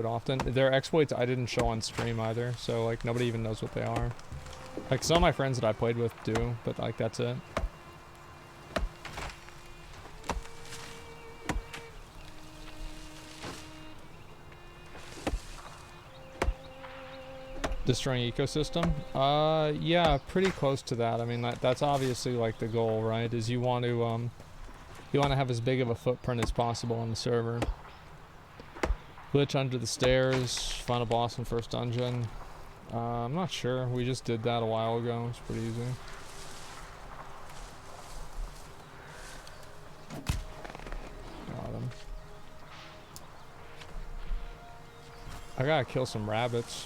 often. They're exploits I didn't show on stream either, so like nobody even knows what they are. Like some of my friends that I played with do, but like that's it. Destroying ecosystem? Yeah, pretty close to that. I mean, that's obviously like the goal, right? Is you want to have as big of a footprint as possible on the server. Glitch under the stairs, final boss in first dungeon. I'm not sure. We just did that a while ago. It's pretty easy. Got him. I gotta kill some rabbits.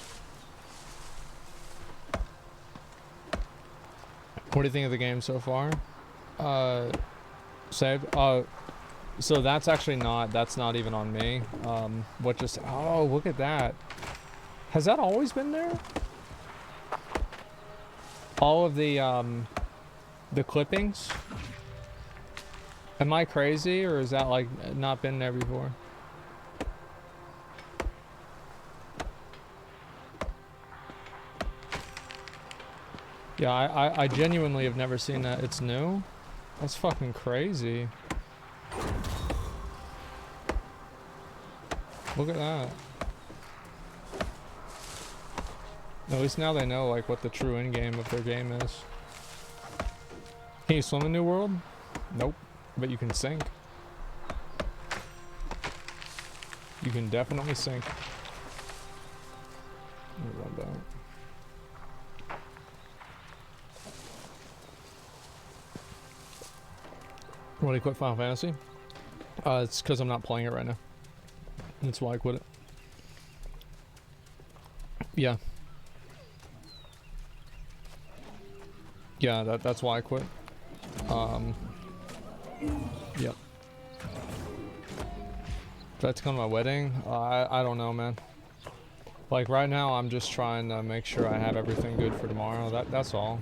What do you think of the game so far? Saved? So that's actually that's not even on me. Oh, look at that. Has that always been there? All of the clippings? Am I crazy, or is that like not been there before? Yeah, I genuinely have never seen that. It's new? That's fucking crazy. Look at that. At least now they know like what the true end game of their game is. Can you swim in New World? Nope. But you can sink. You can definitely sink. Let me run back. Why do you quit Final Fantasy? It's because I'm not playing it right now. That's why I quit it. Yeah. Yeah, that's why I quit. Yep. Did I have to come to my wedding? I don't know, man. Like right now, I'm just trying to make sure I have everything good for tomorrow. That's all.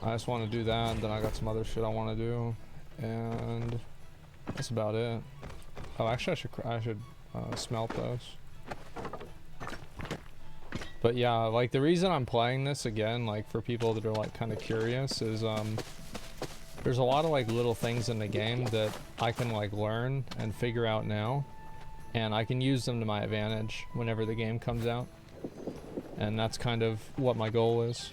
I just want to do that, and then I got some other shit I want to do, and that's about it. Oh, actually, I should smelt those. But yeah, like the reason I'm playing this again, like for people that are like kind of curious, is there's a lot of like little things in the game that I can like learn and figure out now, and I can use them to my advantage whenever the game comes out, and that's kind of what my goal is.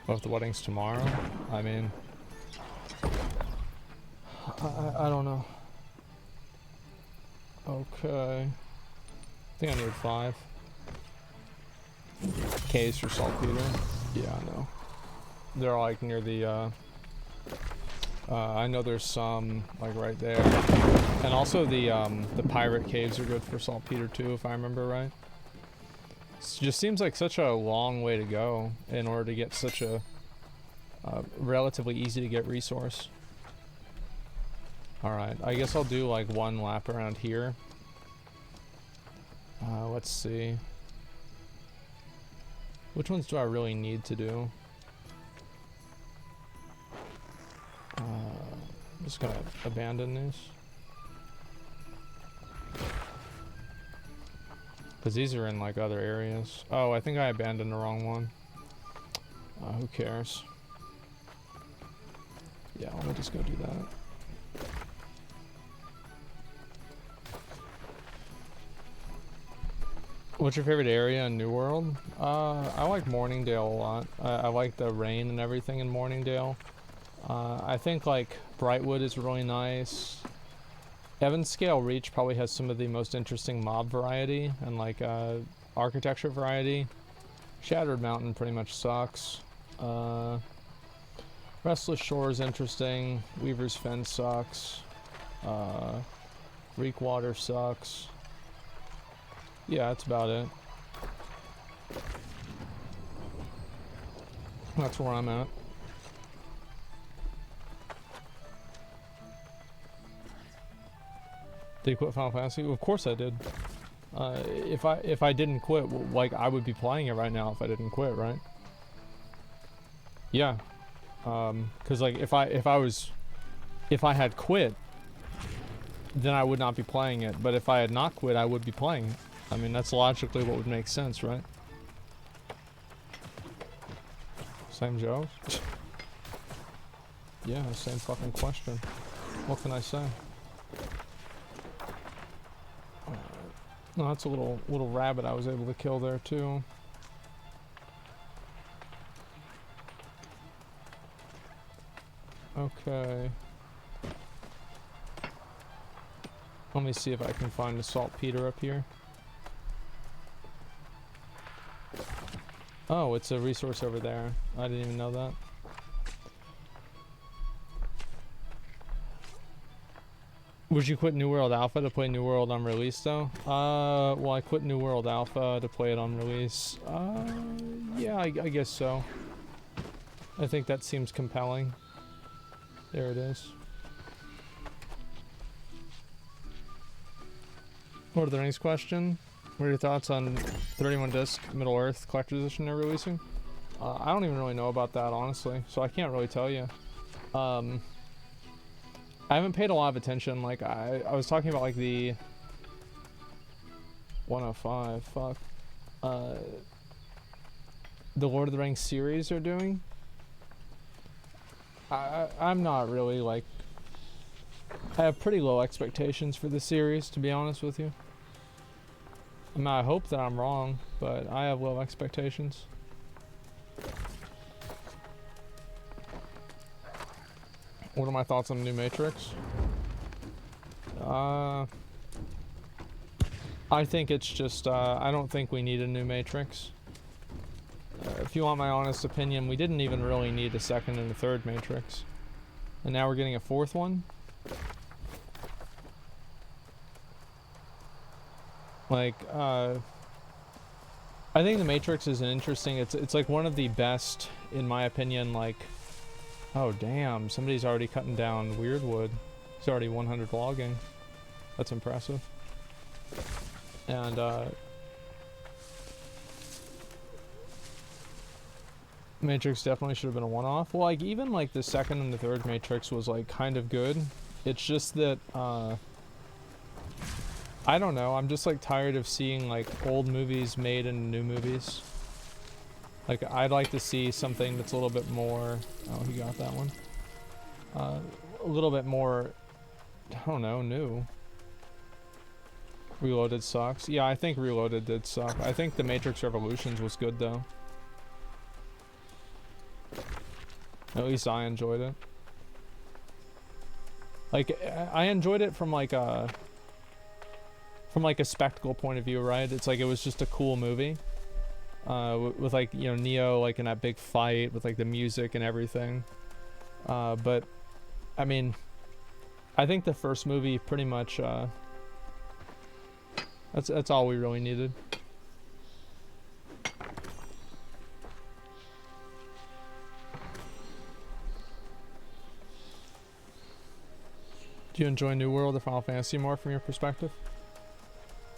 What if the wedding's tomorrow? I mean, I don't know. Okay. I think I need 5. K's for saltpeter. Yeah, I know. They're like near the, I know there's some like right there. And also the pirate caves are good for saltpeter too, if I remember right. It just seems like such a long way to go in order to get such a relatively easy to get resource. Alright, I guess I'll do like one lap around here. Let's see. Which ones do I really need to do? I'm just gonna abandon this. Because these are in like other areas. Oh, I think I abandoned the wrong one. Who cares? Yeah, let me just go do that. What's your favorite area in New World? I like Morningdale a lot. I like the rain and everything in Morningdale. I think like Brightwood is really nice. Evans-Scale Reach probably has some of the most interesting mob variety and like architecture variety. Shattered Mountain pretty much sucks. Restless Shore is interesting. Weaver's Fen sucks. Reekwater sucks. Yeah, that's about it. That's where I'm at. Did you quit Final Fantasy? Well, of course I did. If I didn't quit, well, like I would be playing it right now if I didn't quit, right? Yeah. Because like if I had quit, then I would not be playing it. But if I had not quit, I would be playing it. I mean, that's logically what would make sense, right? Same Joe? Yeah, same fucking question. What can I say? No, that's a little rabbit I was able to kill there too. Okay. Let me see if I can find a saltpeter up here. Oh, it's a resource over there. I didn't even know that. Would you quit New World Alpha to play New World on release though? Well, I quit New World Alpha to play it on release. Yeah, I guess so. I think that seems compelling. There it is. Lord of the Rings question. What are your thoughts on 31 disc Middle Earth collector's edition they're releasing? I don't even really know about that, honestly, so I can't really tell you. I haven't paid a lot of attention. Like I was talking about like the 105, fuck. The Lord of the Rings series are doing. I'm not really like, I have pretty low expectations for the series, to be honest with you. I mean, I hope that I'm wrong, but I have low expectations. What are my thoughts on the new Matrix? I think it's just, I don't think we need a new Matrix. If you want my honest opinion, we didn't even really need a second and a third Matrix. And now we're getting a fourth one? Like, I think the Matrix is an interesting, it's like one of the best, in my opinion, like, oh damn, somebody's already cutting down weird wood. It's already 100 logging. That's impressive. And, Matrix definitely should have been a one-off. Well, like, even, like, the second and the third Matrix was, like, kind of good. It's just that, I don't know, I'm just, like, tired of seeing, like, old movies made into new movies. Like, I'd like to see something that's a little bit more... Oh, he got that one. A little bit more... I don't know, new. Reloaded sucks. Yeah, I think Reloaded did suck. I think The Matrix Revolutions was good, though. At least I enjoyed it. Like, I enjoyed it from, like, a spectacle point of view, right? It's like, it was just a cool movie. With like, you know, Neo, like, in that big fight with, like, the music and everything. But, I mean, I think the first movie pretty much, that's all we really needed. Do you enjoy New World or Final Fantasy more from your perspective?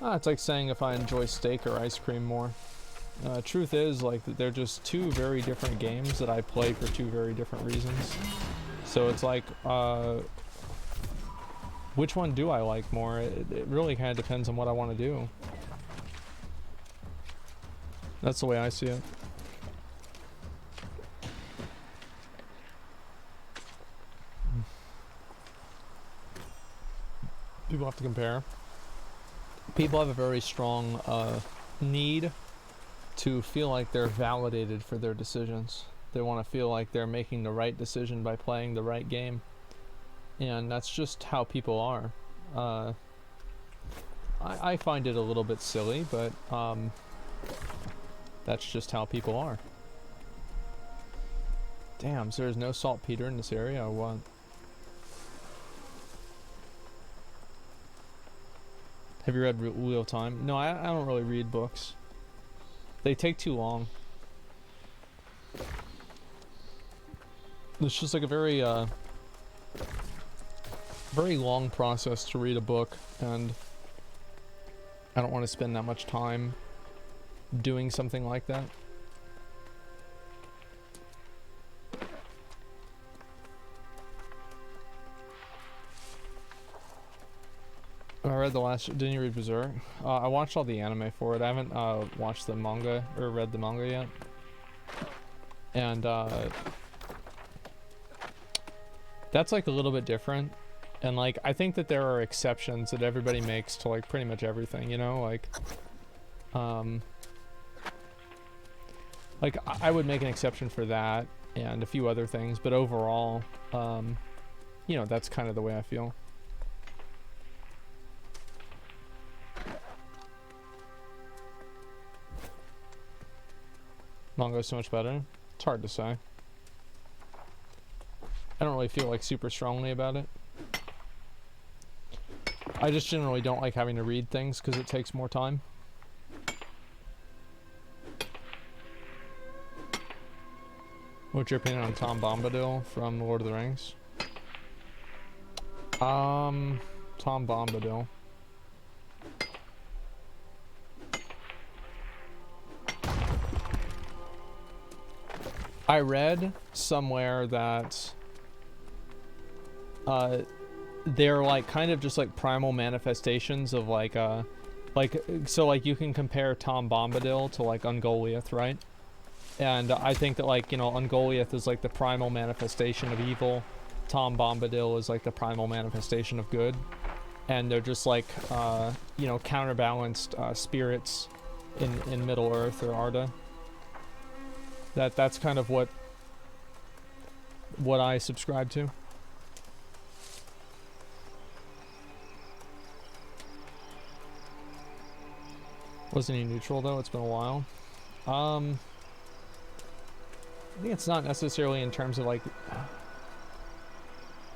It's like saying if I enjoy steak or ice cream more. Truth is, like, they're just two very different games that I play for two very different reasons. So it's like, which one do I like more? It really kind of depends on what I want to do. That's the way I see it. People have to compare. People have a very strong need to feel like they're validated for their decisions. They want to feel like they're making the right decision by playing the right game. And that's just how people are. I find it a little bit silly, but that's just how people are. Damn, so there's no saltpeter in this area or what? Have you read Wheel of Time? No, I don't really read books. They take too long. It's just like a very long process to read a book, and I don't want to spend that much time doing something like that. I read the last. Didn't you read Berserk? I watched all the anime for it. I haven't watched the manga or read the manga yet. And that's like a little bit different. And like I think that there are exceptions that everybody makes to like pretty much everything, you know, like I would make an exception for that and a few other things, but overall, you know, that's kind of the way I feel. Manga is so much better. It's hard to say. I don't really feel like super strongly about it. I just generally don't like having to read things because it takes more time. What's your opinion on Tom Bombadil from The Lord of the Rings? Tom Bombadil. I read somewhere that they're like kind of just like primal manifestations of like so like you can compare Tom Bombadil to like Ungoliath, right? And I think that like, you know, Ungoliath is like the primal manifestation of evil. Tom Bombadil is like the primal manifestation of good. And they're just like you know, counterbalanced spirits in Middle Earth or Arda. That's kind of what I subscribe to. Wasn't he neutral though? It's been a while. I think it's not necessarily in terms of like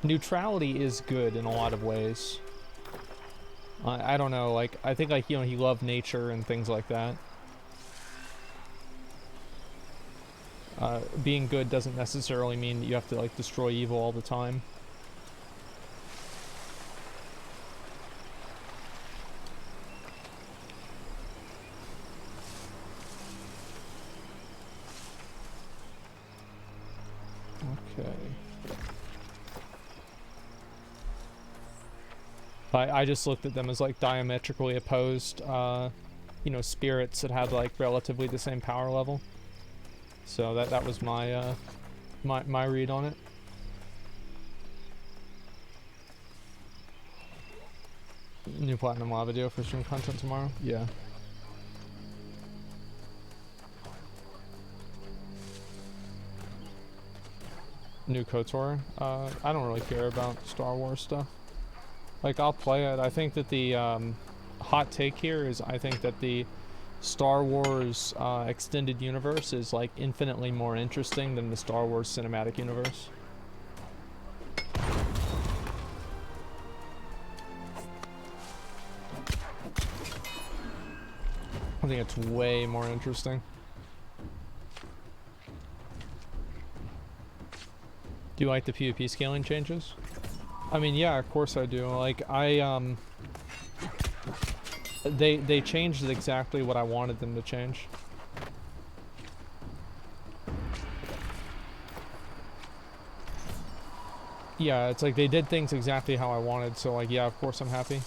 neutrality is good in a lot of ways. I don't know, like I think like, you know, he loved nature and things like that. Being good doesn't necessarily mean that you have to like destroy evil all the time. Okay. I just looked at them as like diametrically opposed, you know, spirits that had like relatively the same power level. So that was my my read on it. New Platinum Lava video for stream content tomorrow? Yeah. New KOTOR? I don't really care about Star Wars stuff. Like, I'll play it. I think that the hot take here is I think that the Star Wars extended universe is like infinitely more interesting than the Star Wars cinematic universe. I think it's way more interesting. Do you like the PvP scaling changes? I mean, yeah, of course I do. Like, they changed exactly what I wanted them to change. Yeah, it's like they did things exactly how I wanted, so like, yeah, of course I'm happy.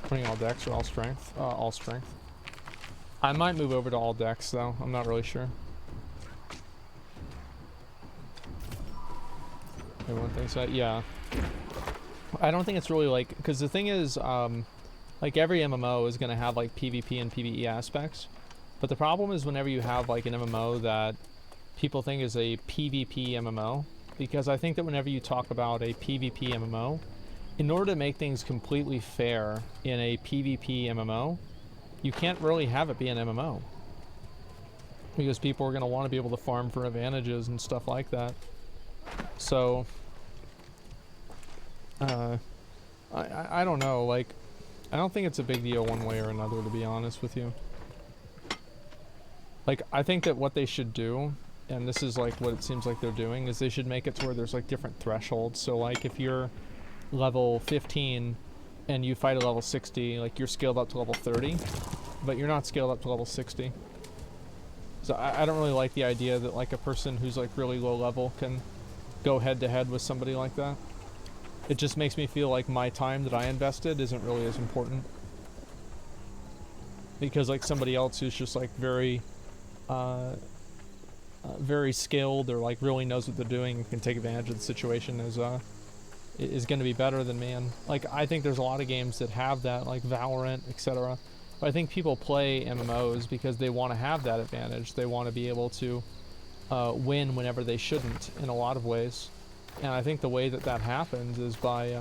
Putting all dex or all strength? All strength. I might move over to all dex though, I'm not really sure. Everyone thinks that? Yeah. I don't think it's really like, because the thing is, like every MMO is going to have like PvP and PvE aspects, but the problem is whenever you have like an MMO that people think is a PvP MMO, because I think that whenever you talk about a PvP MMO, in order to make things completely fair in a PvP MMO, you can't really have it be an MMO, because people are going to want to be able to farm for advantages and stuff like that. So I don't know, like, I don't think it's a big deal one way or another, to be honest with you. Like, I think that what they should do, and this is like what it seems like they're doing, is they should make it to where there's like different thresholds. So like if you're level 15 and you fight a level 60, like you're scaled up to level 30, but you're not scaled up to level 60. So I don't really like the idea that like a person who's like really low level can go head to head with somebody like that. it just makes me feel like my time that I invested isn't really as important. Because like somebody else who's just like very skilled or like really knows what they're doing and can take advantage of the situation is going to be better than me. And like I think there's a lot of games that have that, like Valorant, etc. But I think people play MMOs because they want to have that advantage. They want to be able to win whenever they shouldn't in a lot of ways. And I think the way that that happens is by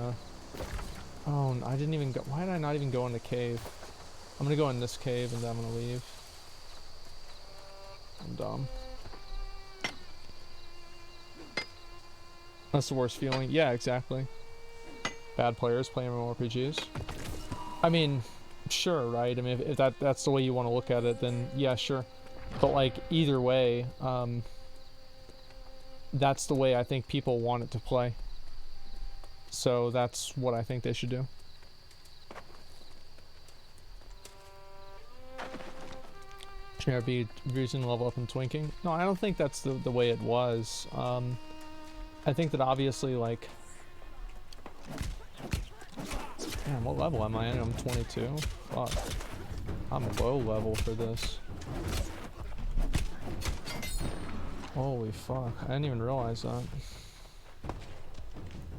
oh, I didn't even go. Why did I not even go in the cave? I'm gonna go in this cave and then I'm gonna leave. I'm dumb. That's the worst feeling. Yeah, exactly. Bad players play MMORPGs. I mean, sure, right? I mean, if that's the way you want to look at it, then yeah, sure. But like either way, that's the way I think people want it to play. So that's what I think they should do. Should be reason level up and twinking? No, I don't think that's the way it was. I think that obviously, like, man, what level am I in? I'm 22. Fuck, I'm low level for this. Holy fuck, I didn't even realize that.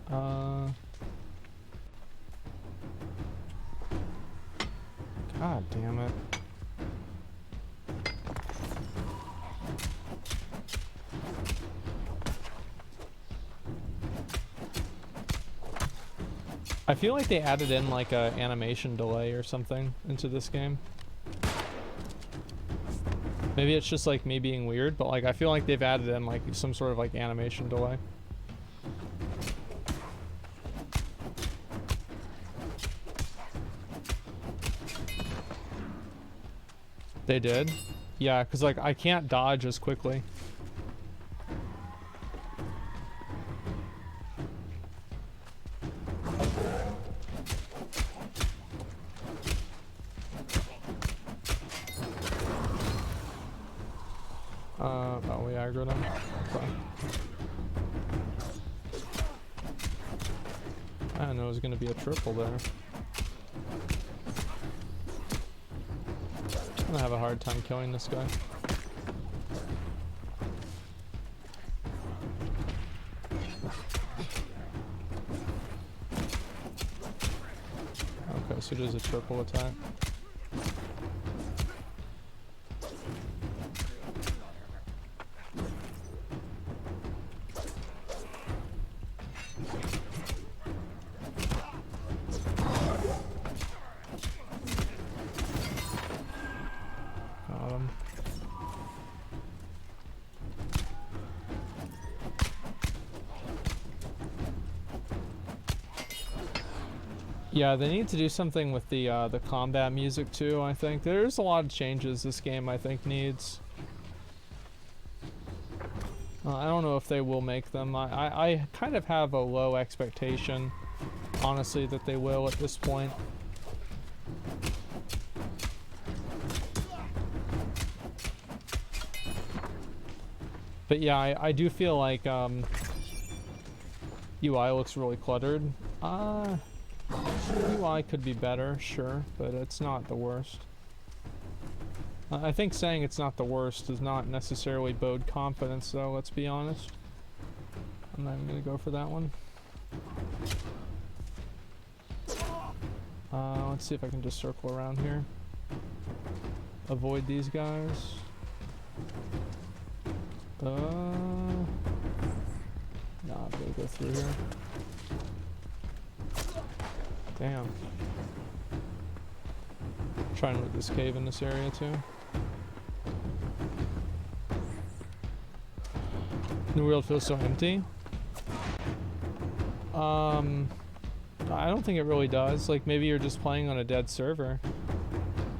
God damn it. I feel like they added in like a animation delay or something into this game. Maybe it's just like me being weird, but like I feel like they've added in like some sort of like animation delay. They did? Yeah, because like I can't dodge as quickly. Oh, we aggroed him. Okay. I didn't know it was going to be a triple there. I'm going to have a hard time killing this guy. Okay, so it is a triple attack. Yeah, they need to do something with the combat music too, I think. There's a lot of changes this game, I think, needs. I don't know if they will make them. I kind of have a low expectation, honestly, that they will at this point. But yeah, I do feel like UI looks really cluttered. UI could be better, sure, but it's not the worst. I think saying it's not the worst does not necessarily bode confidence, though, let's be honest. I'm not even gonna go for that one. Let's see if I can just circle around here. Avoid these guys. Nah, I'm gonna go through here. Damn. Trying to loot this cave in this area too. New World feels so empty. I don't think it really does. Like maybe you're just playing on a dead server.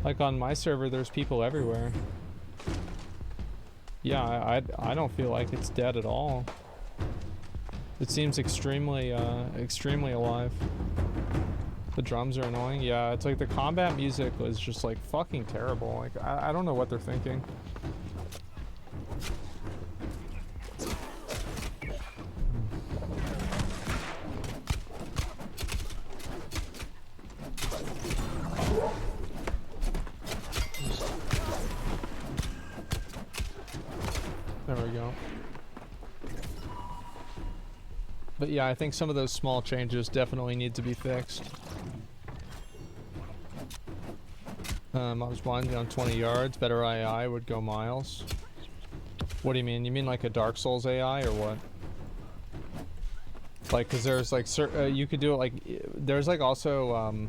Like on my server, there's people everywhere. Yeah, I don't feel like it's dead at all. It seems extremely alive. The drums are annoying. Yeah, it's like the combat music was just like fucking terrible. Like I don't know what they're thinking. But yeah, I think some of those small changes definitely need to be fixed. I was blinded on 20 yards. Better AI would go miles. What do you mean? You mean like a Dark Souls AI or what? Like, cause there's like you could do it like there's like also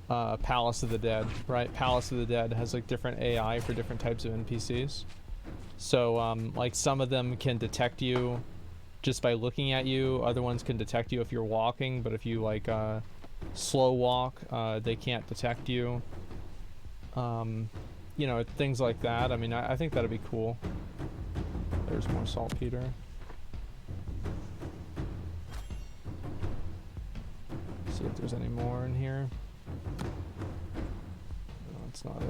Palace of the Dead, right? Palace of the Dead has like different AI for different types of NPCs. So like some of them can detect you just by looking at you. Other ones can detect you if you're walking, but if you like slow walk, they can't detect you. You know, things like that. I mean, I think that'd be cool. There's more saltpeter. See if there's any more in here. No, that's not it.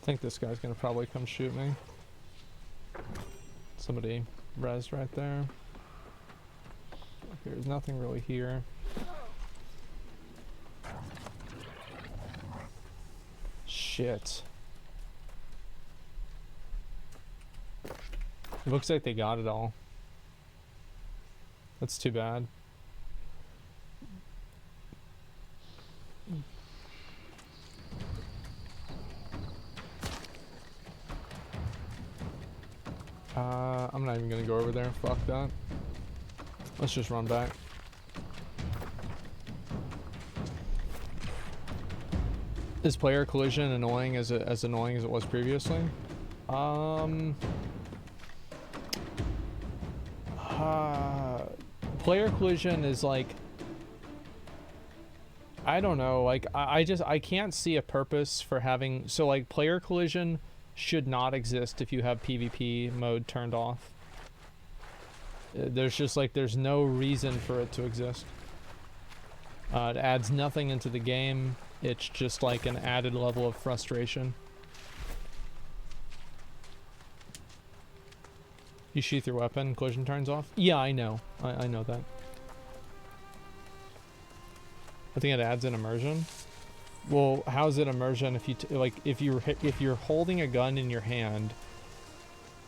I think this guy's gonna probably come shoot me. Somebody rezzed right there. There's nothing really here. Shit. It looks like they got it all. That's too bad. I'm not even gonna go over there. Fuck that. Let's just run back. Is player collision annoying as annoying as it was previously? Player collision is like, I don't know, like I can't see a purpose for having, so like player collision should not exist if you have PvP mode turned off. There's just like, there's no reason for it to exist. It adds nothing into the game. It's just like an added level of frustration. You sheath your weapon, collision turns off? Yeah, I know. I know that. I think it adds an immersion. Well, how's it immersion if you like if you're holding a gun in your hand,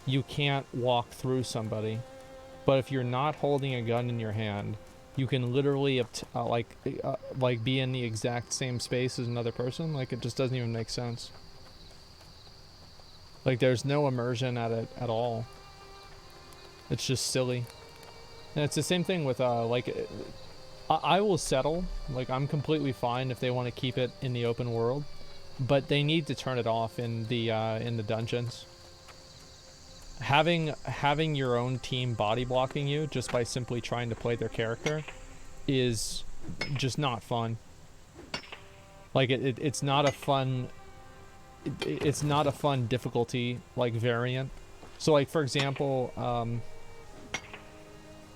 you can't walk through somebody. But if you're not holding a gun in your hand, you can literally like be in the exact same space as another person. Like, it just doesn't even make sense. Like, there's no immersion at it at all. It's just silly. And it's the same thing with like I will settle. Like, I'm completely fine if they want to keep it in the open world, but they need to turn it off in the dungeons. Having your own team body blocking you just by simply trying to play their character is just not fun. Like, it's not a fun it's not a fun difficulty like variant. So like, for example,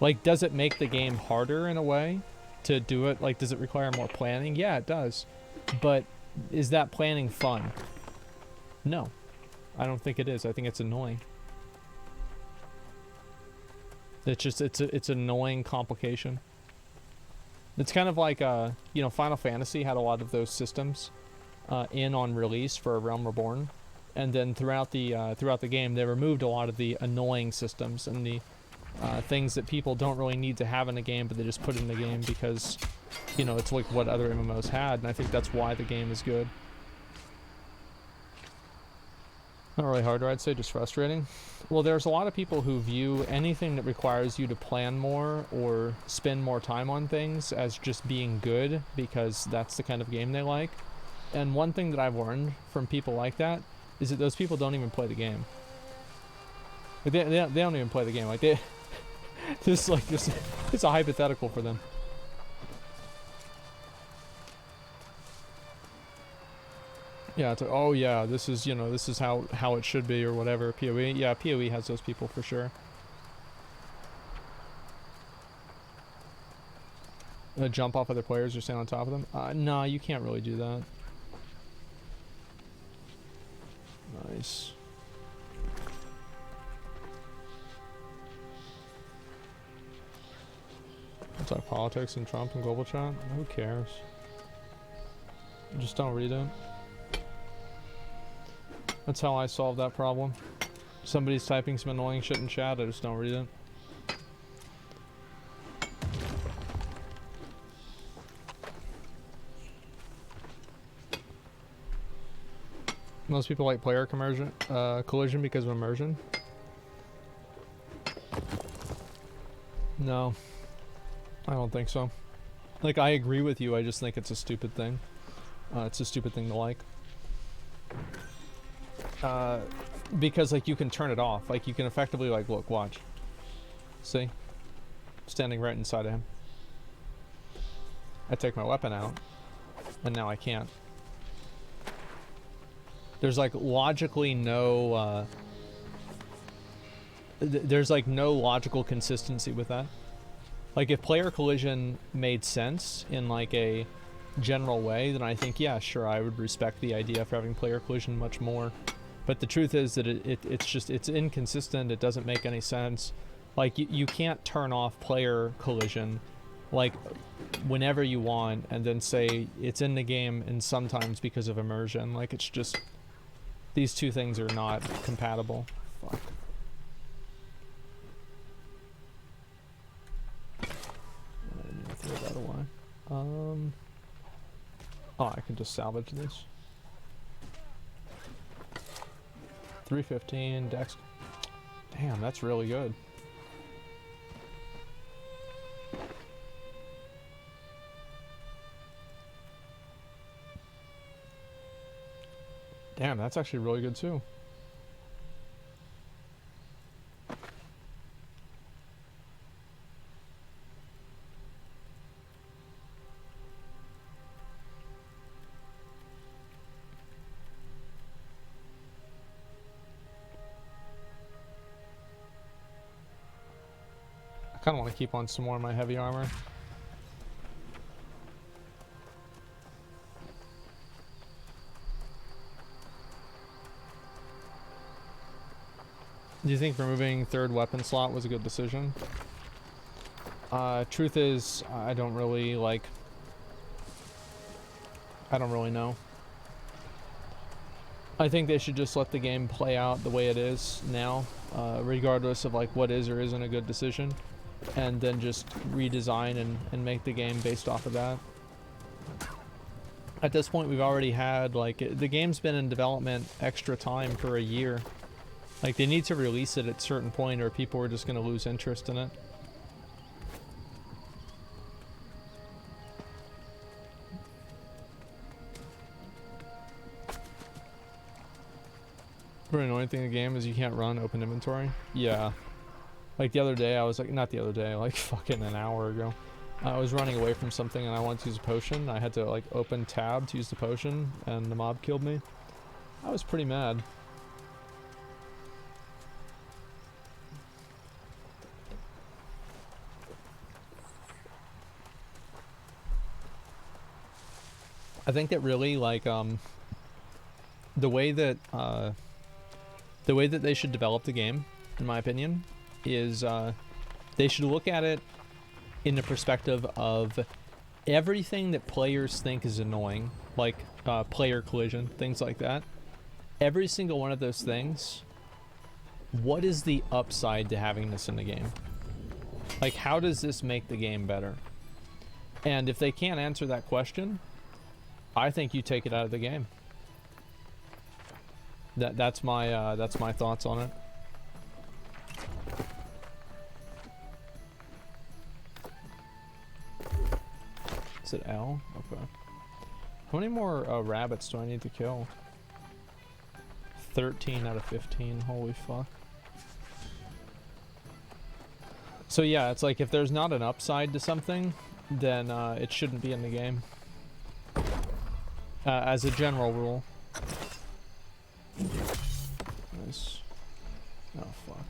like, does it make the game harder in a way to do it? Like, does it require more planning? Yeah, it does. But is that planning fun? No, I don't think it is. I think it's annoying. It's just, it's annoying complication. It's kind of like, you know, Final Fantasy had a lot of those systems in on release for Realm Reborn, and then throughout the game they removed a lot of the annoying systems and the things that people don't really need to have in a game, but they just put in the game because, you know, it's like what other MMOs had, and I think that's why the game is good. Not really harder, I'd say, just frustrating. Well, there's a lot of people who view anything that requires you to plan more or spend more time on things as just being good because that's the kind of game they like. And one thing that I've learned from people like that is that those people don't even play the game. Like, they don't even play the game. Like, they this it's a hypothetical for them. Yeah, it's like, oh yeah, this is, you know, this is how it should be or whatever. PoE, yeah, PoE has those people for sure. Jump off other players or stand on top of them? Nah, you can't really do that. Nice. It's like politics and Trump and global chat. Who cares? Just don't read it. That's how I solve that problem. Somebody's typing some annoying shit in chat, I just don't read it. Most people like player collision because of immersion. No, I don't think so. Like, I agree with you, I just think it's a stupid thing. It's a stupid thing to like. Because, like, you can turn it off. Like, you can effectively, like, look, watch. See? Standing right inside of him. I take my weapon out, and now I can't. There's, like, logically no, there's, like, no logical consistency with that. Like, if player collision made sense in, like, a general way, then I think, yeah, sure, I would respect the idea for having player collision much more. But the truth is that it's inconsistent, it doesn't make any sense. Like, you can't turn off player collision, like, whenever you want, and then say it's in the game and sometimes because of immersion. Like, it's just... These two things are not compatible. Fuck. I need to throw that away. Oh, I can just salvage this. 315, dex. Damn, that's really good. Damn, that's actually really good too. I kind of want to keep on some more of my heavy armor. Do you think removing third weapon slot was a good decision? Truth is, I don't really know. I think they should just let the game play out the way it is now, regardless of like what is or isn't a good decision, and then just redesign and make the game based off of that. At this point, we've already had, like, the game's been in development extra time for a year. Like, they need to release it at a certain point or people are just going to lose interest in it. The annoying thing in the game is you can't run open inventory. Yeah. Like, the other day, I was like, not the other day, like fucking an hour ago. I was running away from something and I wanted to use a potion. I had to, like, open tab to use the potion and the mob killed me. I was pretty mad. I think that really, like, the way that they should develop the game, in my opinion, is they should look at it in the perspective of everything that players think is annoying, like player collision, things like that. Every single one of those things, what is the upside to having this in the game? Like, how does this make the game better? And if they can't answer that question, I think you take it out of the game. That's my thoughts on it. Is it L? Okay. How many more rabbits do I need to kill? 13 out of 15. Holy fuck. So yeah, it's like if there's not an upside to something, then it shouldn't be in the game. As a general rule. Nice. Oh fuck.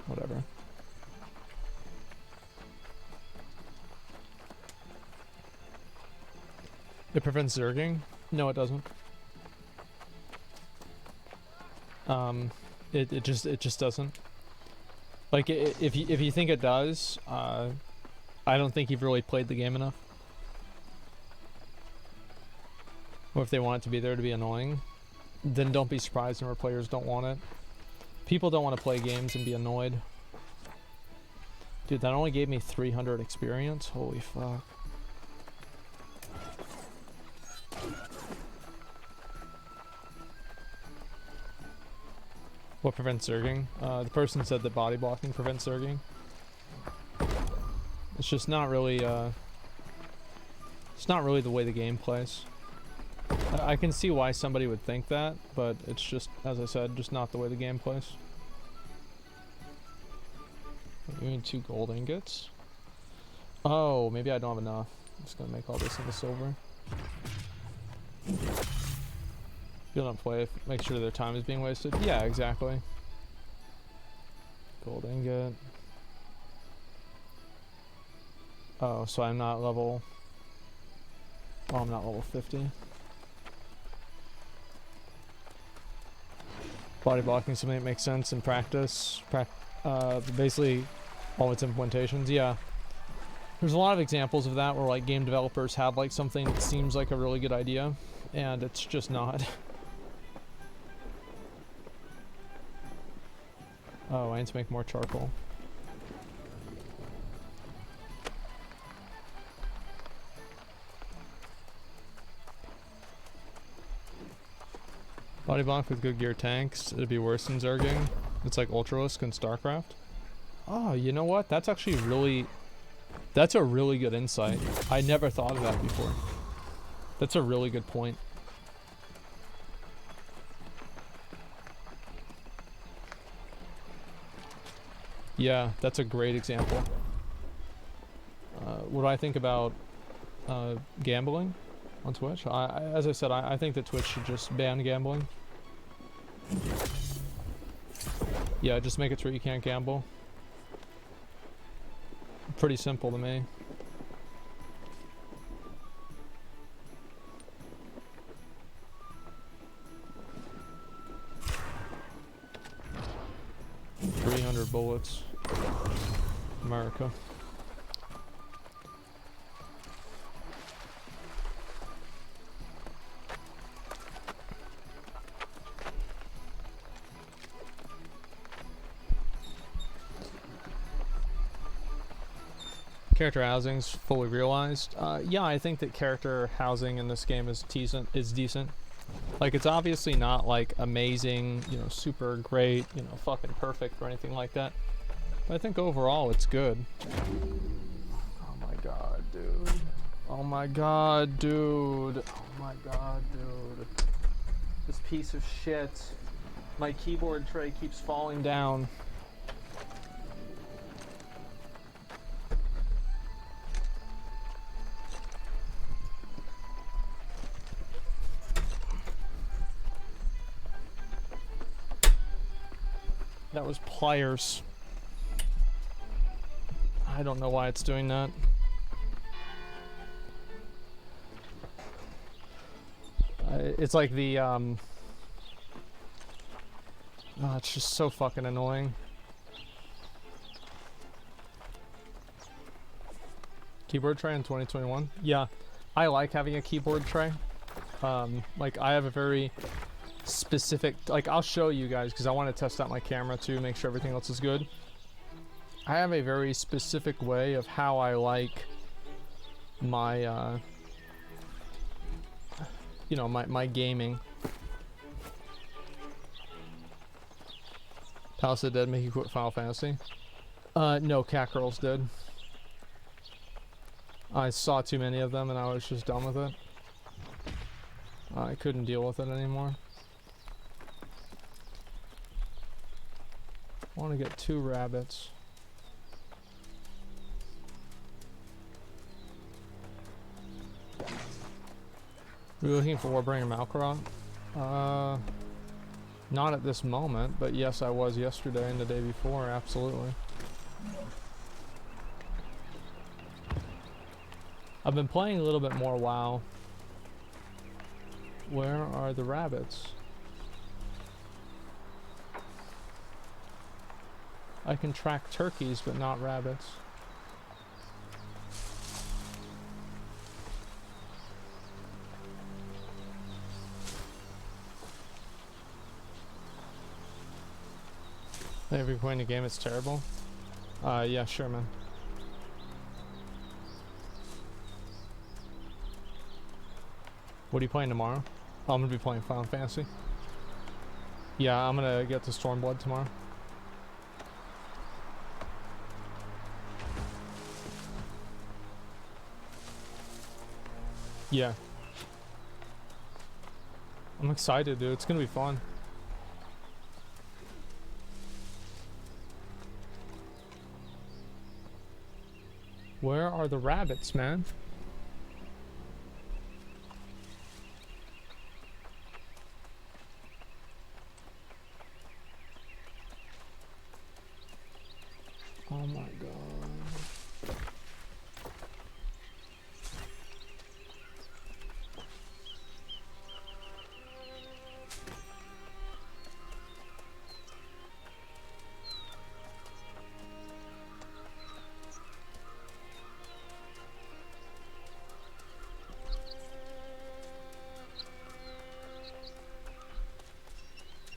Whatever. It prevents zerging? No, it doesn't. It just doesn't. Like, if you think it does, I don't think you've really played the game enough. Or if they want it to be there to be annoying. then don't be surprised when players don't want it. People don't want to play games and be annoyed. Dude, that only gave me 300 experience? Holy fuck. What prevents zerging? The person said that body blocking prevents zerging. It's just not really, it's not really the way the game plays. I can see why somebody would think that, but it's just, as I said, just not the way the game plays. You need 2 gold ingots. Oh, maybe I don't have enough. I'm just gonna make all this into silver. People don't play, make sure their time is being wasted. Yeah, exactly. Gold ingot. Oh, so I'm not level... Oh, I'm not level 50. Body blocking is something that makes sense in practice. Basically, all its implementations, yeah. There's a lot of examples of that where like game developers have like something that seems like a really good idea, and it's just not. Oh, I need to make more charcoal. Body block with good gear tanks. It'd be worse than zerging. It's like Ultralisk in StarCraft. Oh, you know what? That's actually really... That's a really good insight. I never thought of that before. That's a really good point. Yeah, that's a great example. What do I think about gambling on Twitch? As I said, I think that Twitch should just ban gambling. Yeah, just make it so you can't gamble. Pretty simple to me. Bullets. America. Character housing's fully realized. Yeah, I think that character housing in this game is decent. Like, it's obviously not like amazing, you know, super great, you know, fucking perfect or anything like that. But I think overall it's good. Oh my god, dude. Oh my god, dude. Oh my god, dude. This piece of shit. My keyboard tray keeps falling down. That was pliers. I don't know why it's doing that. It's like the, oh, it's just so fucking annoying. Keyboard tray in 2021? Yeah, I like having a keyboard tray. Like, I have a very specific, like, I'll show you guys because I want to test out my camera too, make sure everything else is good. I have a very specific way of how I like my you know, my gaming. Palace of the Dead make you quit Final Fantasy? No, Cat Girls did. I saw too many of them and I was just done with it. I couldn't deal with it anymore. I want to get 2 rabbits. Are you looking for Warbringer Malkarot? Not at this moment, but yes, I was yesterday and the day before, absolutely. I've been playing a little bit more WoW. Where are the rabbits? I can track turkeys, but not rabbits. Every point in the game is terrible. Yeah, sure, man. What are you playing tomorrow? Oh, I'm gonna be playing Final Fantasy. Yeah, I'm gonna get to Stormblood tomorrow. Yeah. I'm excited, dude. It's gonna be fun. Where are the rabbits, man? Oh my god.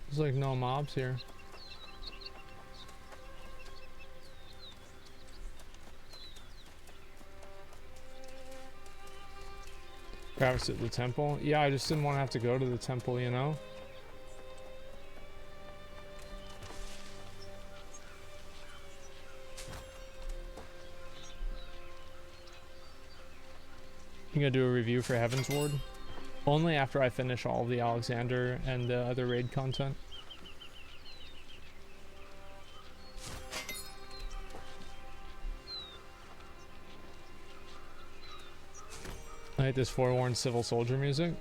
There's like no mobs here. Travis at the temple? Yeah, I just didn't want to have to go to the temple, you know? You gonna do a review for Heaven's Ward? Only after I finish all of the Alexander and the other raid content. I hate this Forewarned Civil Soldier music.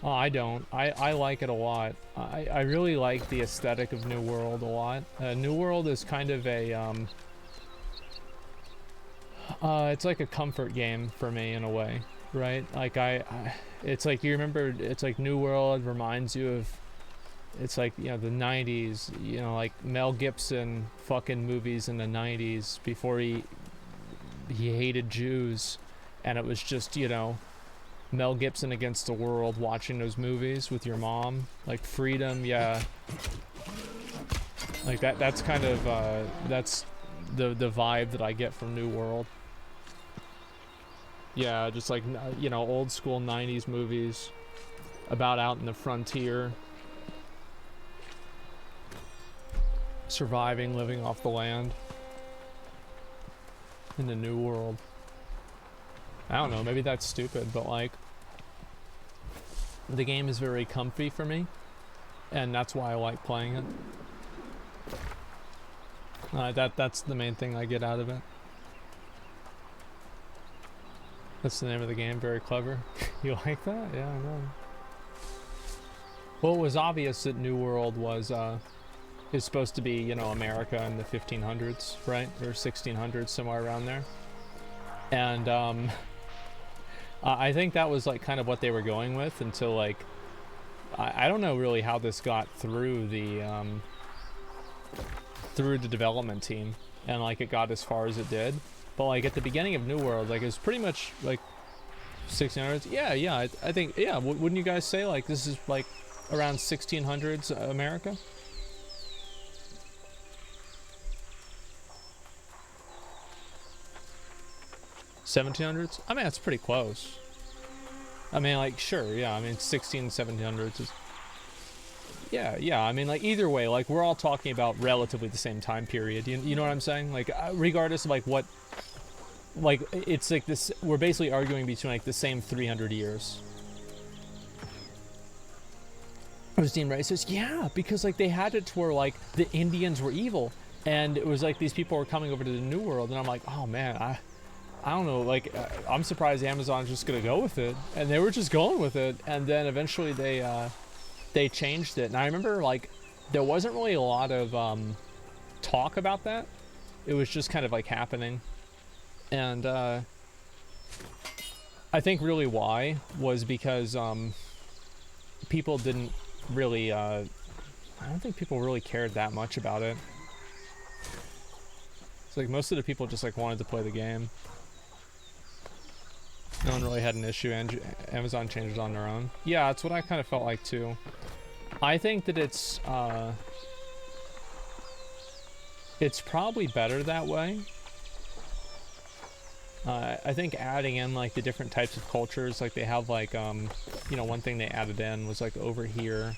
Oh, I don't. I like it a lot. I really like the aesthetic of New World a lot. New World is kind of a, it's like a comfort game for me in a way, right? Like it's like, you remember, it's like New World reminds you of, it's like, you know, the 90s, you know, like Mel Gibson fucking movies in the 90s before he hated Jews. And it was just, you know, Mel Gibson against the world, watching those movies with your mom. Like freedom, yeah. Like that's kind of, that's the vibe that I get from New World. Yeah, just like, you know, old school 90s movies about out in the frontier. Surviving, living off the land. In the New World. I don't know, maybe that's stupid, but like, the game is very comfy for me, and that's why I like playing it. That's the main thing I get out of it. That's the name of the game, very clever. You like that? Yeah, I know. Well, it was obvious that New World was, is supposed to be, you know, America in the 1500s, right? Or 1600s, somewhere around there. And, I think that was like kind of what they were going with until like, I don't know really how this got through the development team and like it got as far as it did. But like at the beginning of New World, like it was pretty much like 1600s. Yeah, I think, yeah, wouldn't you guys say like this is like around 1600s America? $1700s? I mean, that's pretty close. I mean, like, sure, yeah, I mean, 1700s is... Yeah, I mean, like, either way, like, we're all talking about relatively the same time period, you know what I'm saying? Like, regardless of, like, what... Like, it's like this... We're basically arguing between, like, the same 300 years. Dean Ray says, yeah, because, like, they had it to where, like, the Indians were evil, and it was like these people were coming over to the New World, and I'm like, oh, man, I don't know, like, I'm surprised Amazon's just gonna go with it, and they were just going with it, and then eventually they changed it, and I remember, like, there wasn't really a lot of, talk about that. It was just kind of, like, happening, and, I think really why was because, people didn't really, I don't think people really cared that much about it. It's like, most of the people just, like, wanted to play the game. No one really had an issue, and Amazon changed it on their own. Yeah, that's what I kind of felt like too. I think that it's, It's probably better that way. I think adding in like the different types of cultures, like they have like you know, one thing they added in was like over here,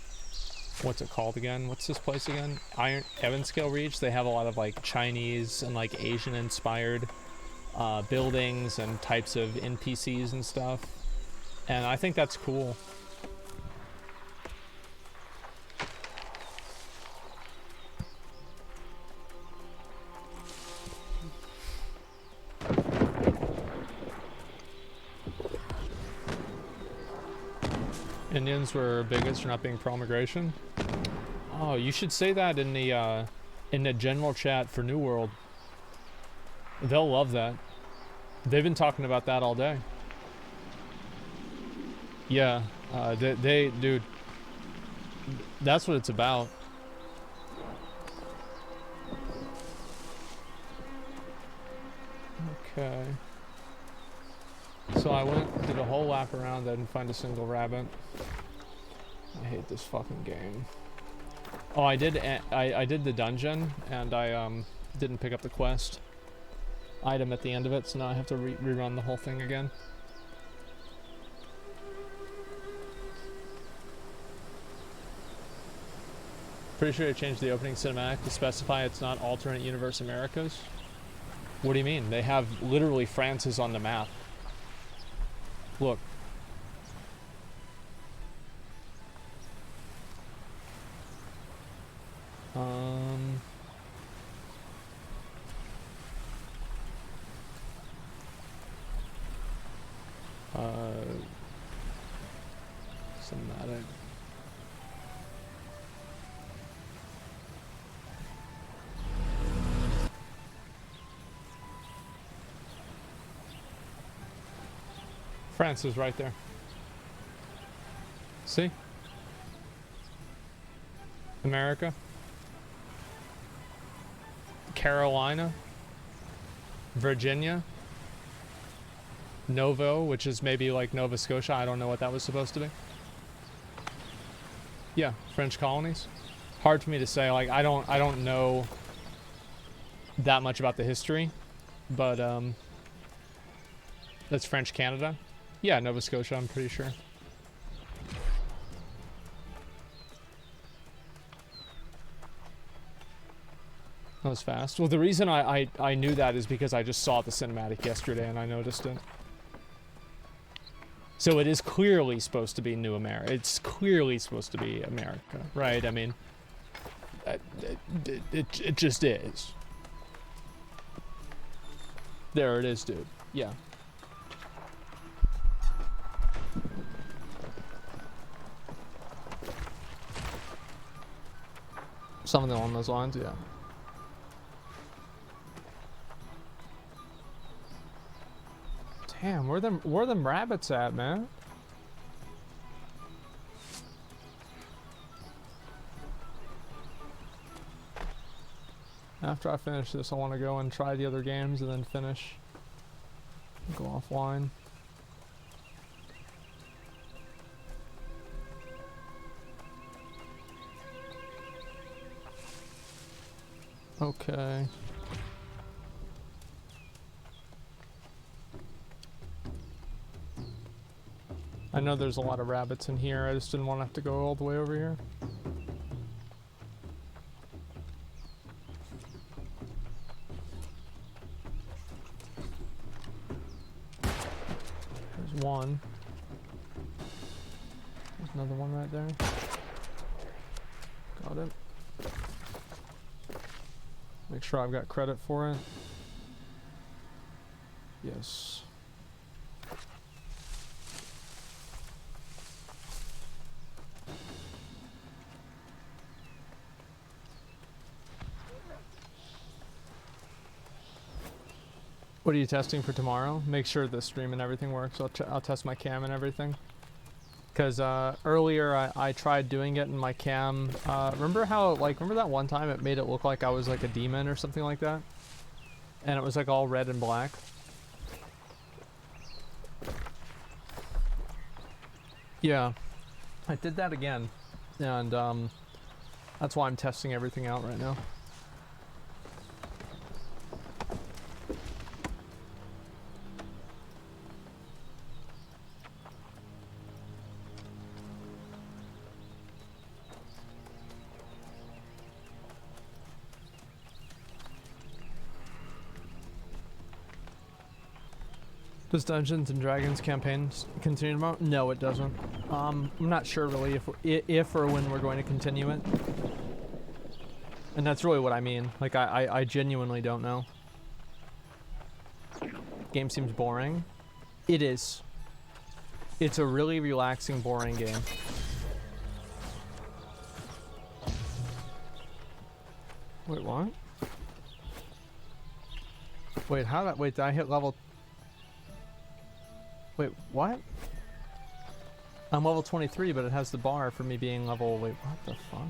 what's it called again? What's this place again? Evanscale Reach. They have a lot of like Chinese and like Asian inspired buildings and types of NPCs and stuff, and I think that's cool. Indians were bigots for not being pro-immigration. Oh, you should say that in the general chat for New World. They'll love that. They've been talking about that all day. Yeah, dude, that's what it's about. Okay. So I did a whole lap around, I didn't find a single rabbit. I hate this fucking game. Oh, I did the dungeon, and I didn't pick up the quest item at the end of it, so now I have to rerun the whole thing again. Pretty sure I changed the opening cinematic to specify it's not alternate universe Americas. What do you mean? They have literally France's on the map. Look. Cinematic. France is right there. See? America. Carolina. Virginia. Novo, which is maybe like Nova Scotia. I don't know what that was supposed to be. Yeah, French colonies. Hard for me to say. Like I don't know that much about the history, but that's French Canada. Yeah, Nova Scotia, I'm pretty sure. That was fast. Well, the reason I knew that is because I just saw the cinematic yesterday and I noticed it. So it is clearly supposed to be New America. It's clearly supposed to be America, right? I mean, it just is. There it is, dude. Yeah. Something along those lines, yeah. Damn, where them rabbits at, man? After I finish this, I want to go and try the other games and then finish. Go offline. Okay. I know there's a lot of rabbits in here, I just didn't want to have to go all the way over here. There's one. There's another one right there. Got it. Make sure I've got credit for it. Yes. What are you testing for tomorrow? Make sure the stream and everything works. I'll test my cam and everything. Because earlier I tried doing it in my cam. Remember how, like, remember that one time it made it look like I was like a demon or something like that? And it was like all red and black. Yeah, I did that again. And that's why I'm testing everything out right now. Does Dungeons and Dragons campaigns continue tomorrow? No, it doesn't. I'm not sure really if or when we're going to continue it. And that's really what I mean. Like, I genuinely don't know. Game seems boring. It is. It's a really relaxing, boring game. Wait, what? Wait, wait, did I hit level... Wait, what? I'm level 23, but it has the bar for me being level... Wait, what the fuck?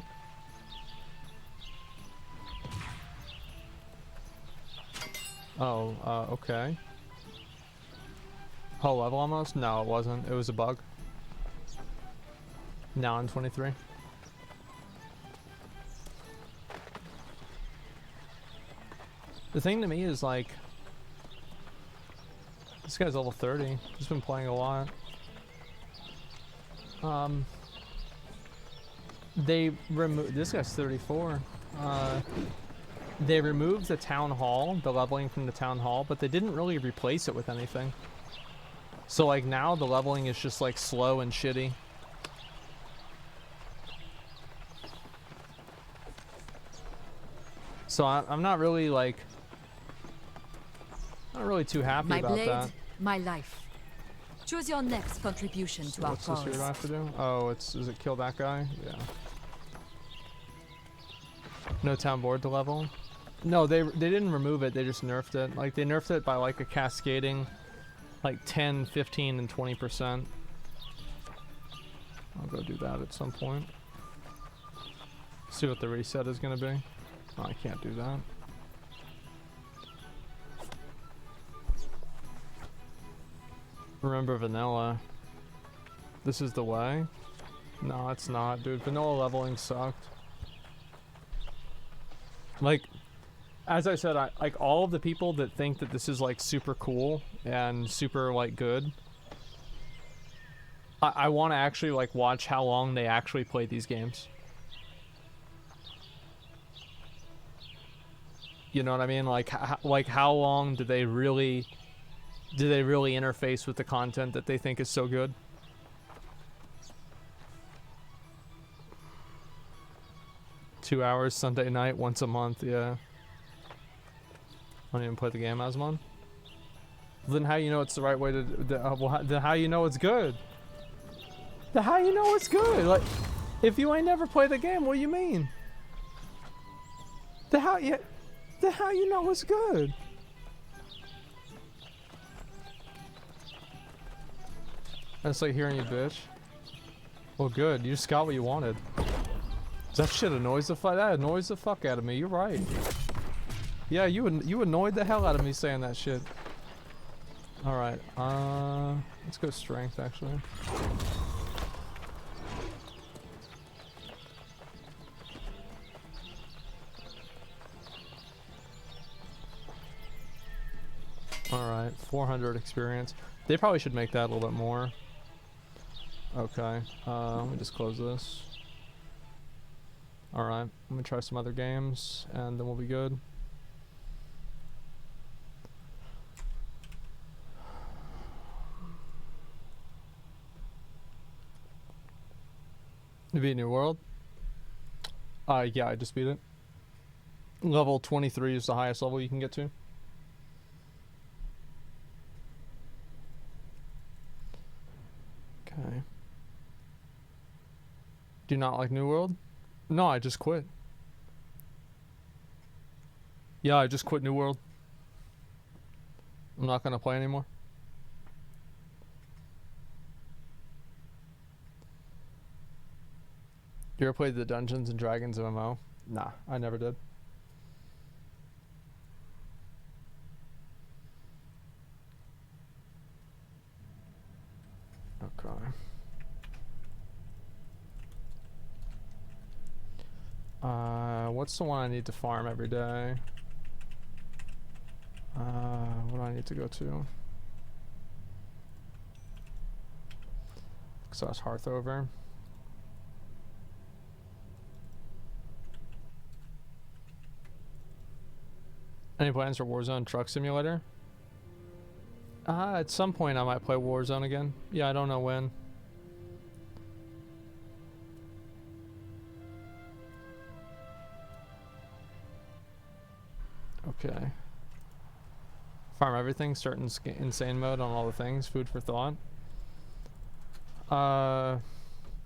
Oh, okay. Whole level almost? No, it wasn't. It was a bug. Now I'm 23. The thing to me is like... This guy's level 30. He's been playing a lot. They removed... This guy's 34. They removed the town hall, the leveling from the town hall, but they didn't really replace it with anything. So like now the leveling is just like slow and shitty. So I'm not really like... Not really too happy about that. My life. Choose your next contribution to our cause. What's this here I have to do? Oh, does it kill that guy? Yeah. No town board to level? No, they didn't remove it, they just nerfed it. Like, they nerfed it by like a cascading, like 10, 15, and 20%. I'll go do that at some point. See what the reset is gonna be. Oh, I can't do that. Remember vanilla. This is the way? No, it's not, dude. Vanilla leveling sucked. Like, as I said, like all of the people that think that this is like super cool and super like good, I want to actually like watch how long they actually play these games. You know what I mean? Like how long do they really interface with the content that they think is so good? Two hours Sunday night, once a month, yeah. I don't even play the game as one. Then how you know it's the right way to... then how you know it's good? Then how you know it's good? Like, if you ain't never played the game, what do you mean? Then how you know it's good? That's like hearing you, bitch. Well, good. You just got what you wanted. That shit annoys the fuck. That annoys the fuck out of me. You're right. Yeah, you annoyed the hell out of me saying that shit. All right. Let's go strength actually. All right, 400 experience. They probably should make that a little bit more. Okay. Let me just close this. Alright, I'm gonna try some other games and then we'll be good. You beat New World? Yeah, I just beat it. Level 23 is the highest level you can get to. Okay. Do you not like New World? No, I just quit. Yeah, I just quit New World. I'm not gonna play anymore. You ever played the Dungeons and Dragons MMO? Nah, I never did. Okay. What's the one I need to farm every day? What do I need to go to? Exhaust Hearthover. Any plans for Warzone Truck Simulator? At some point I might play Warzone again. Yeah, I don't know when. Okay. Farm everything, start insane mode on all the things, food for thought.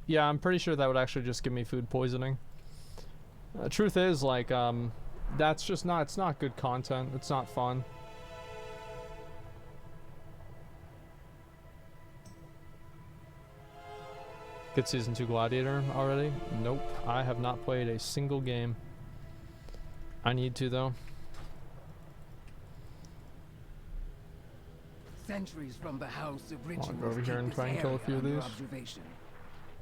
Yeah, I'm pretty sure that would actually just give me food poisoning. Truth is, like, that's just not, it's not good content, it's not fun. Get Season 2 Gladiator already? Nope, I have not played a single game. I need to, though. Centuries from the house of rituals. I'll go over here and try and kill a few of these. Observation.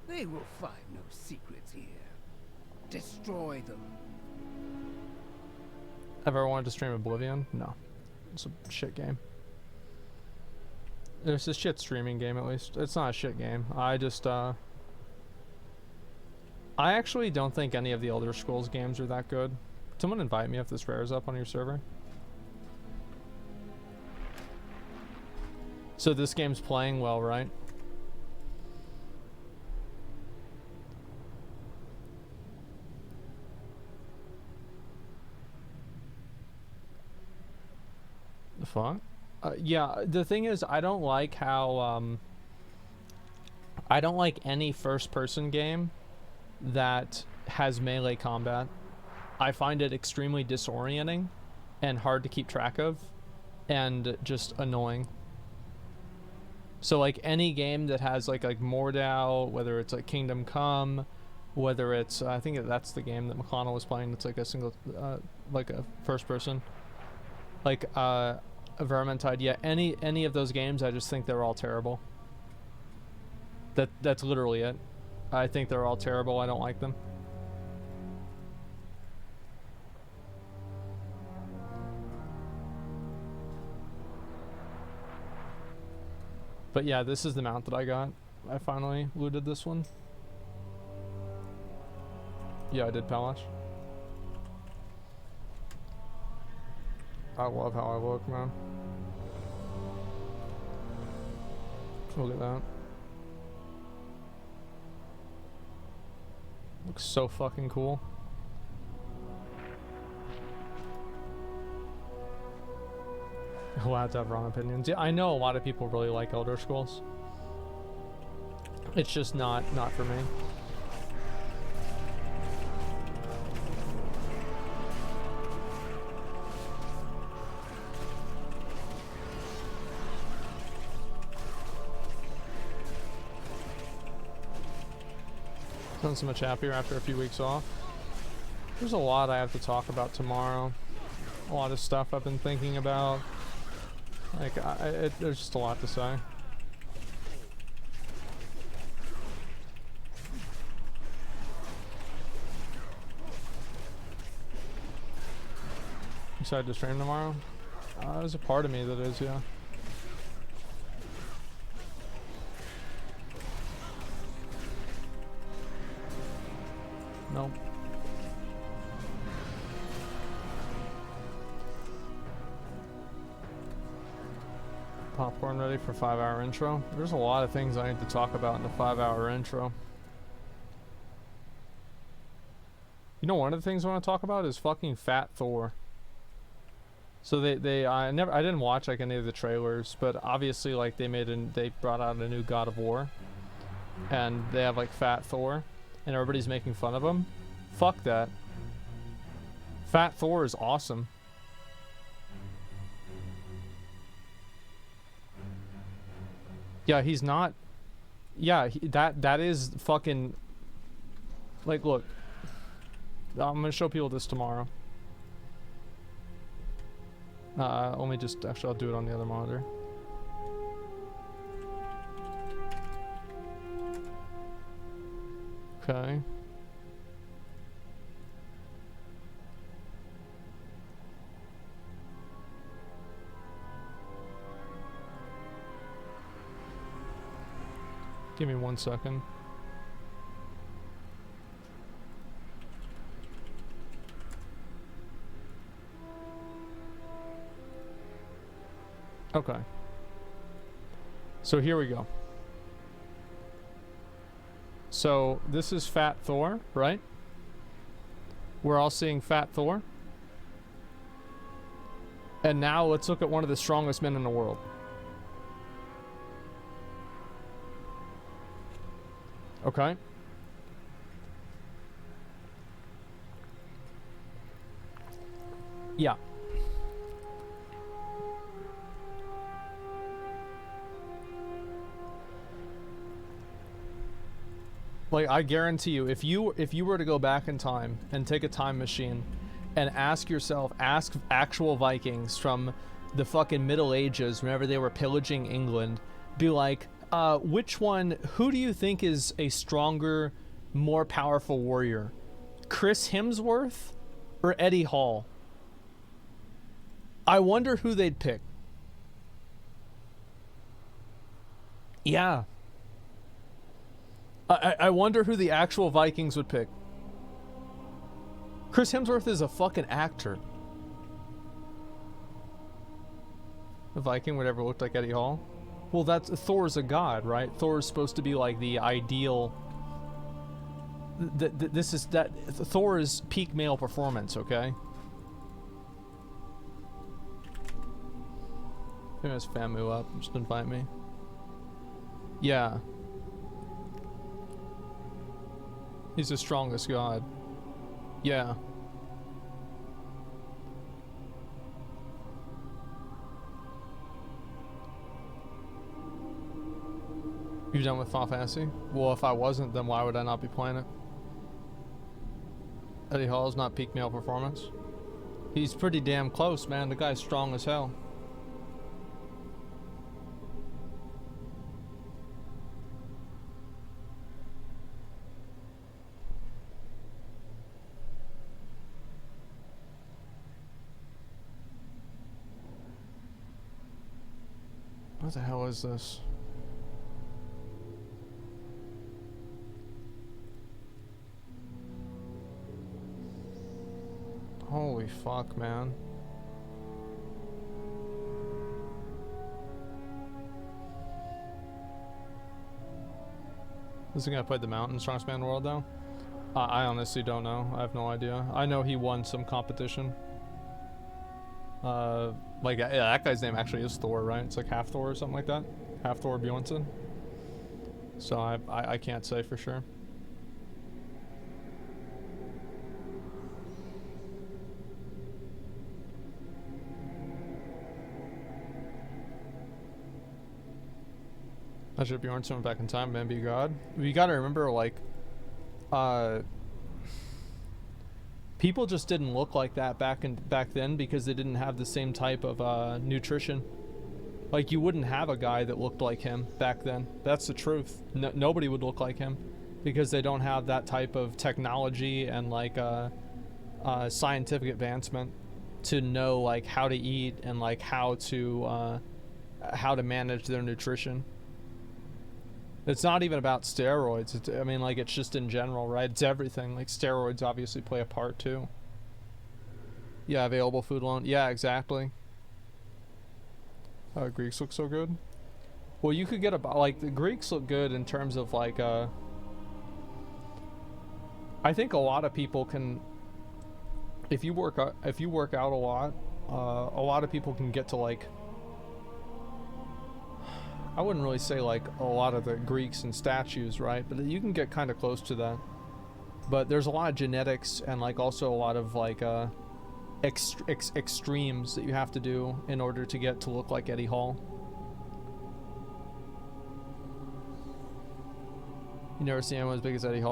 They will find no secrets here. Destroy them. Ever wanted to stream Oblivion? No. It's a shit game. It's a shit streaming game, at least. It's not a shit game. I just, I actually don't think any of the Elder Scrolls games are that good. Someone invite me if this rare is up on your server. So this game's playing well, right? The fuck? Yeah, the thing is, I don't like how, I don't like any first-person game that has melee combat. I find it extremely disorienting and hard to keep track of and just annoying. So like any game that has like Mordau, whether it's like Kingdom Come, whether it's I think that's the game that McConnell was playing. It's like a single, like a first person, like Vermintide. Yeah, any of those games, I just think they're all terrible. That's literally it. I think they're all terrible. I don't like them. But yeah, this is the mount that I got. I finally looted this one. Yeah, I did Palash. I love how I look, man. Look at that. Looks so fucking cool. Allowed to have wrong opinions. Yeah, I know a lot of people really like Elder Scrolls. It's just not for me. Feeling so much happier after a few weeks off. There's a lot I have to talk about tomorrow. A lot of stuff I've been thinking about. Like, there's just a lot to say. Excited to stream tomorrow? There's a part of me that is, yeah. Nope. Popcorn ready for 5-hour intro? There's a lot of things I need to talk about in the 5-hour intro. You know, one of the things I want to talk about is fucking Fat Thor. So I didn't watch like any of the trailers, but obviously like they brought out a new God of War, and they have like Fat Thor, and everybody's making fun of him. Fuck that. Fat Thor is awesome. Yeah, he's not. Yeah, that is fucking. Like, look. I'm gonna show people this tomorrow. Let me just actually I'll do it on the other monitor. Okay. Give me 1 second. Okay. So here we go. So this is Fat Thor, right? We're all seeing Fat Thor. And now let's look at one of the strongest men in the world. Okay. Yeah. Like, I guarantee you, if you were to go back in time and take a time machine and ask actual Vikings from the fucking Middle Ages, whenever they were pillaging England, be like, who do you think is a stronger, more powerful warrior? Chris Hemsworth or Eddie Hall? I wonder who they'd pick. Yeah. I wonder who the actual Vikings would pick. Chris Hemsworth is a fucking actor. A Viking would ever look like Eddie Hall? Well, Thor's a god, right? Thor's supposed to be like the ideal. Thor is peak male performance, okay? Maybe his family up. Just invite me. Yeah. He's the strongest god. Yeah. You done with Final Fantasy? Well, if I wasn't, then why would I not be playing it? Eddie Hall's not peak male performance. He's pretty damn close, man. The guy's strong as hell. What the hell is this? Holy fuck, man. Is he gonna play the Mountain Strongest Man in the World though? I honestly don't know. I have no idea. I know he won some competition. Like, yeah, that guy's name actually is Thor, right? It's like half Thor or something like that. Half Thor Bjornsson. So I can't say for sure. I should Bjornsson went back in time, man, be God. You gotta remember, like, people just didn't look like that back then because they didn't have the same type of nutrition. Like, you wouldn't have a guy that looked like him back then. That's the truth. Nobody would look like him because they don't have that type of technology and like scientific advancement to know like how to eat and like how to manage their nutrition. It's not even about steroids. I mean, like, it's just in general, right? It's everything. Like, steroids obviously play a part, too. Yeah, available food alone. Yeah, exactly. Greeks look so good. Well, you could get like, the Greeks look good in terms of, like, I think a lot of people can, if you work out a lot of people can get to, like, I wouldn't really say like a lot of the Greeks and statues, right? But you can get kind of close to that. But there's a lot of genetics and like also a lot of like extremes that you have to do in order to get to look like Eddie Hall. You never seen anyone as big as Eddie Hall